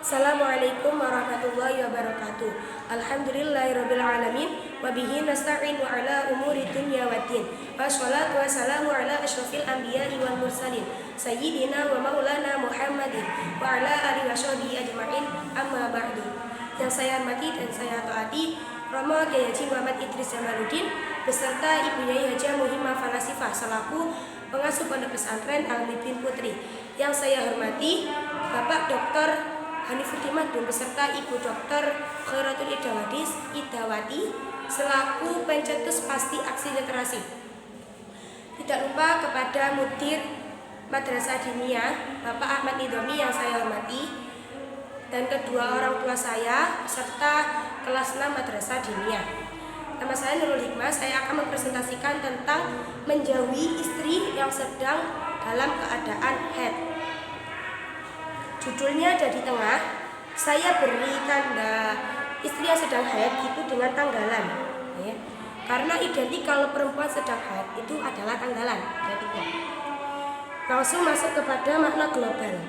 Assalamualaikum warahmatullahi wabarakatuh. Alhamdulillahirabbil alamin wa bihi nasta'in wa ala umuri dunya waddin. Wassalatu wassalamu ala asyrofil anbiya'i wal mursalin sayyidina wa maulana Muhammadin wa ala alihi washabihi ajma'in. Amma ba'du. Yang saya hormati dan saya taati Romo Kiai Haji Muhammad Idris Jamaluddin beserta Ibu Yai Hajah Muhimmah Falasifah selaku pengasuh Pondok Pesantren Al-Mibin Putri. Yang saya hormati Bapak Dr. Hanifuddin Madun beserta Ibu Dr. Khairatul Idawati selaku pencetus pasti aksi literasi. Tidak lupa kepada Mudir Madrasah Diniyah Bapak Ahmad Nidomi yang saya hormati, dan kedua orang tua saya serta kelas 6 Madrasah Diniyah. Nama saya Nurul Hikmah. Saya akan mempresentasikan tentang menjauhi istri yang sedang dalam keadaan haid. Judulnya ada di tengah. Saya beri tanda istri yang sedang haid itu dengan tanggalan, ya. Karena identik kalau perempuan sedang haid itu adalah tanggalan, identiknya. Langsung masuk kepada makna global.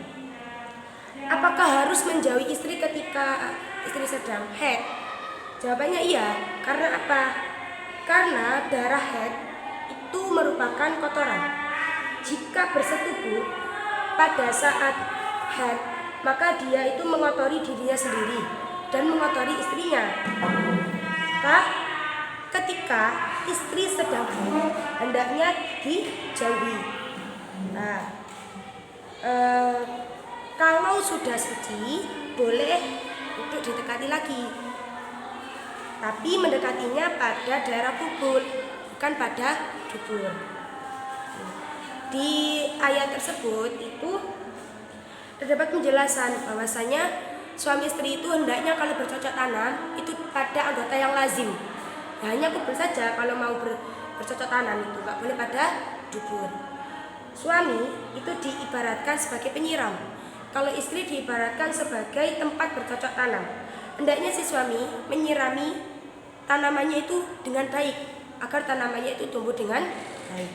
Apakah harus menjauhi istri ketika istri sedang haid? Jawabannya iya. Karena apa? Karena darah haid itu merupakan kotoran. Jika bersetubuh pada saat haid, maka dia itu mengotori dirinya sendiri dan mengotori istrinya. Maka ketika istri sedang haid, hendaknya dijauhi. Nah, kalau sudah suci, boleh untuk didekati lagi. Tapi mendekatinya pada daerah kubur, bukan pada dubur. Di ayat tersebut itu terdapat penjelasan bahwasanya suami istri itu hendaknya kalau bercocok tanam itu pada anggota yang lazim. Nah, hanya kubur saja kalau mau bercocok tanam itu, nggak boleh pada dubur. Suami itu diibaratkan sebagai penyiram. Kalau istri diibaratkan sebagai tempat bercocok tanam. Hendaknya si suami menyirami tanamannya itu dengan baik agar tanamannya itu tumbuh dengan baik.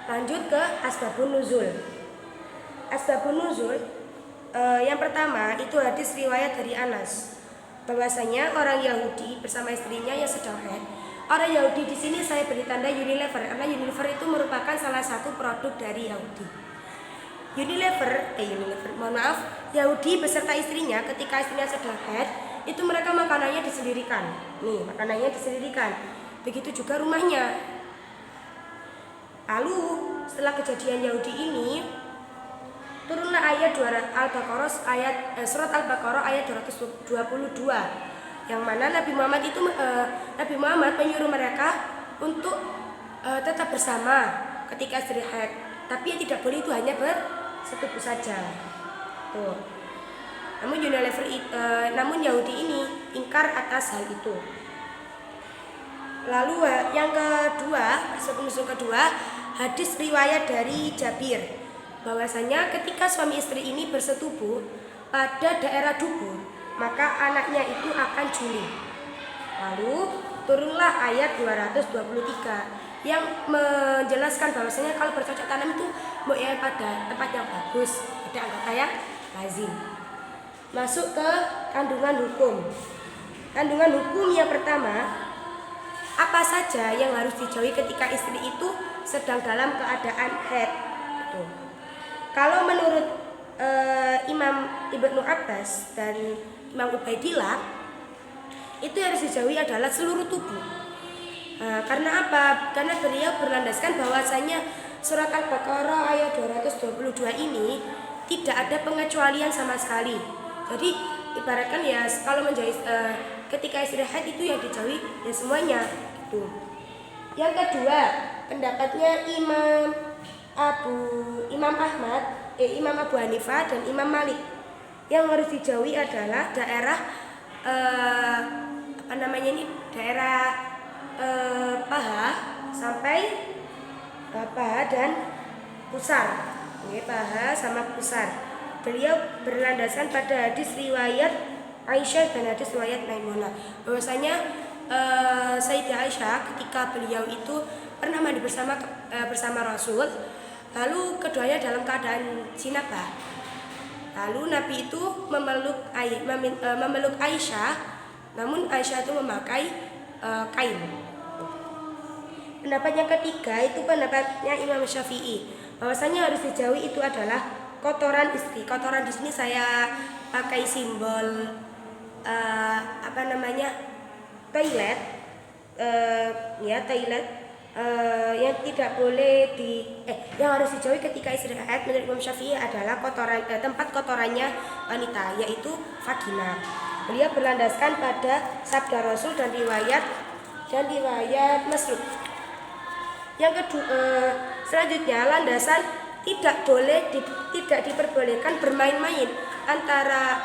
Lanjut ke asbabun nuzul. Asbabun nuzul yang pertama itu hadis riwayat dari Anas bahwasanya orang Yahudi bersama istrinya yang sedang haid. Orang Yahudi di sini saya beri tanda Unilever karena Unilever itu merupakan salah satu produk dari Yahudi. Yahudi beserta istrinya ketika istrinya sedang haid itu mereka makanannya disendirikan. Nih, makanannya disendirikan. Begitu juga rumahnya. Lalu setelah kejadian Yahudi ini turunlah ayat surat Al-Baqarah ayat 222 yang mana Nabi Muhammad menyuruh mereka untuk tetap bersama ketika istri haid, tapi yang tidak boleh itu hanya bersetubuh saja. Tuh. Namun Yahudi ini ingkar atas hal itu. Lalu yang kedua, asbab kedua, hadis riwayat dari Jabir bahwasanya ketika suami istri ini bersetubuh pada daerah dubur, maka anaknya itu akan juli. Lalu turunlah ayat 223 yang menjelaskan bahwasanya kalau bercocok tanam itu ya pada tempat yang bagus, pada anggota yang lazim. Masuk ke kandungan hukum. Kandungan hukum yang pertama, apa saja yang harus dijauhi ketika istri itu sedang dalam keadaan haid? Kalau menurut Imam Ibnu Abbas dan Imam Ubaidillah, itu yang harus dijauhi adalah seluruh tubuh. Karena apa? Karena beliau berlandaskan bahwasanya surat Al-Baqarah ayat 222 ini tidak ada pengecualian sama sekali. Jadi ibaratkan ya kalau menjauhi ketika istri haid itu yang dijauhi ya semuanya gitu. Yang kedua, pendapatnya Imam Abu Hanifah dan Imam Malik. Yang harus dijauhi adalah daerah daerah paha sampai paha dan pusar. Paha sama pusar. Beliau berlandasan pada hadis riwayat Aisyah dan hadis riwayat Maimunah bahwasanya Sayyidah Aisyah ketika beliau itu pernah mandi bersama Rasul, lalu keduanya dalam keadaan jinabah. Lalu Nabi itu memeluk Aisyah, namun Aisyah itu memakai kain. Pendapat yang ketiga itu pendapatnya Imam Syafi'i, bahwasanya harus dijauhi itu adalah kotoran istri. Kotoran di sini saya pakai simbol toilet, toilet yang tidak boleh yang harus dijauhi ketika istri haid menurut Imam Syafi'i adalah tempat kotorannya wanita, yaitu vagina. Beliau berlandaskan pada sabda Rasul dan riwayat Masruk. Yang kedua, selanjutnya landasan tidak diperbolehkan bermain-main antara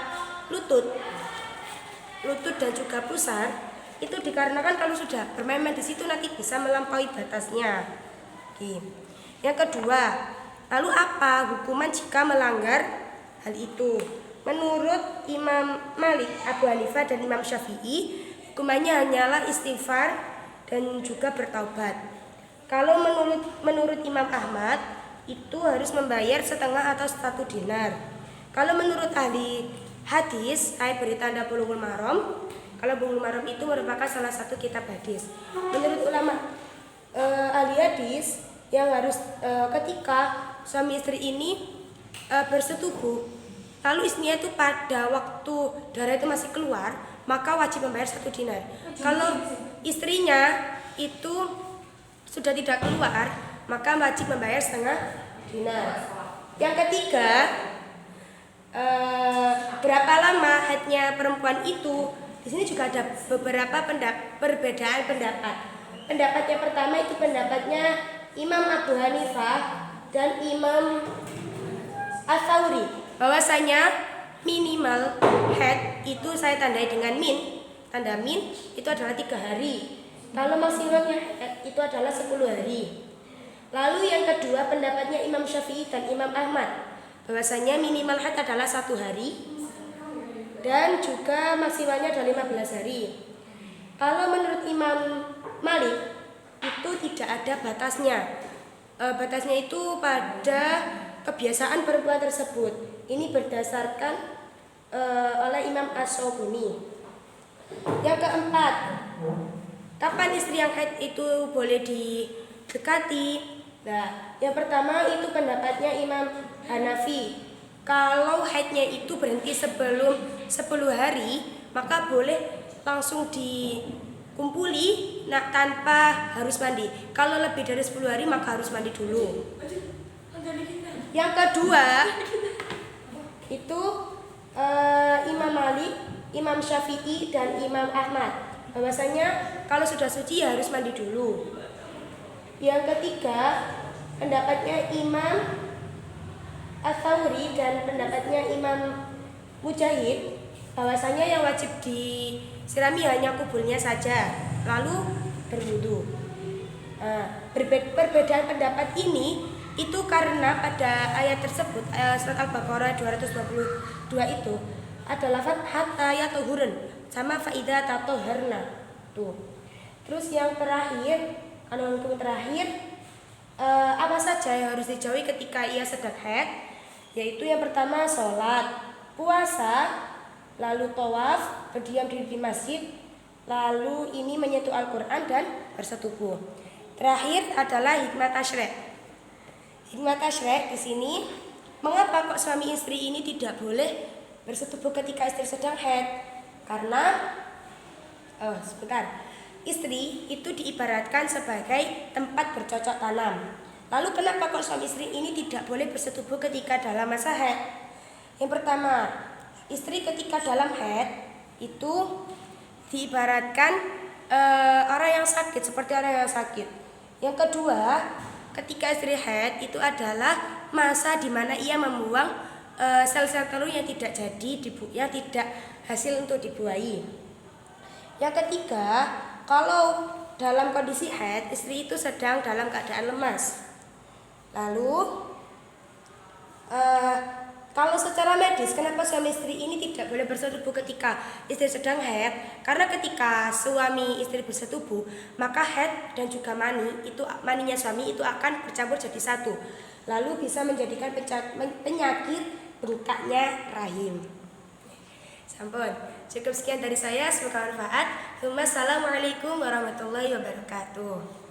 lutut dan juga pusar. Itu dikarenakan kalau sudah bermain-main di situ nanti bisa melampaui batasnya. Oke. Yang kedua, lalu apa hukuman jika melanggar hal itu? Menurut Imam Malik, Abu Hanifah dan Imam Syafi'i, hukumannya hanyalah istighfar dan juga bertaubat. Kalau menurut Imam Ahmad itu harus membayar setengah atau 1 dinar. Kalau menurut ahli hadis, saya beri tanda Bulughul Maram. Kalau Bulughul Maram itu merupakan salah satu kitab hadis. Menurut ulama ahli hadis yang harus ketika suami istri ini bersetubuh, lalu istrinya itu pada waktu darah itu masih keluar, maka wajib membayar 1 dinar. Kalau istrinya itu sudah tidak keluar, maka wajib membayar setengah dinar. Yang ketiga, berapa lama haidnya perempuan itu? Di sini juga ada beberapa perbedaan pendapat. Pendapat yang pertama itu pendapatnya Imam Abu Hanifah dan Imam Ats-Tsauri, bahwasanya minimal haid itu saya tandai dengan min. Tanda min itu adalah 3 hari. Kalau maksimalnya itu adalah 10 hari. Lalu yang kedua pendapatnya Imam Syafi'i dan Imam Ahmad, bahwasanya minimal haid adalah 1 hari dan juga maksimalnya adalah 15 hari. Kalau menurut Imam Malik itu tidak ada batasnya. Batasnya itu pada kebiasaan perempuan tersebut. Ini berdasarkan oleh Imam Asy-Syafi'i. Yang keempat, kapan istri yang haid itu boleh didekati? Nah, yang pertama itu pendapatnya Imam Hanafi. Kalau haidnya itu berhenti sebelum 10 hari, maka boleh langsung dikumpuli tanpa harus mandi. Kalau lebih dari 10 hari maka harus mandi dulu. Yang kedua itu Imam Malik, Imam Syafi'i dan Imam Ahmad, bahwasanya kalau sudah suci ya harus mandi dulu. Yang ketiga pendapatnya Imam Ats-Tsauri dan pendapatnya Imam Mujahid, bahwasanya yang wajib disirami hanya kuburnya saja, lalu berwudu. Perbedaan pendapat ini itu karena pada ayat tersebut, surat Al-Baqarah 222 itu ada lafaz hatta yatuhurun sama faida tatoharna. Tuh. Terus yang terakhir, hukum terakhir, apa saja yang harus dijauhi ketika ia sedang haid? Yaitu yang pertama sholat, puasa, lalu tawaf, berdiam diri di masjid, lalu ini menyentuh Al-Quran dan bersetubuh. Terakhir adalah hikmah tasyri'. Hikmah tasyri' di sini, mengapa kok suami istri ini tidak boleh bersetubuh ketika istri sedang haid? Karena istri itu diibaratkan sebagai tempat bercocok tanam. Lalu kenapa kok suami istri ini tidak boleh bersetubuh ketika dalam masa haid? Yang pertama, istri ketika dalam haid itu diibaratkan orang yang sakit, seperti orang yang sakit. Yang kedua, ketika istri haid itu adalah masa di mana ia membuang sel-sel telur yang tidak hasil untuk dibuahi. Yang ketiga, kalau dalam kondisi haid, istri itu sedang dalam keadaan lemas. Lalu kalau secara medis, kenapa suami istri ini tidak boleh bersetubuh ketika istri sedang haid? Karena ketika suami istri bersetubuh, maka haid dan juga maninya suami itu akan bercampur jadi satu, lalu bisa menjadikan penyakit bengkaknya rahim. Sampun, cukup sekian dari saya, semoga bermanfaat. Wassalamualaikum warahmatullahi wabarakatuh.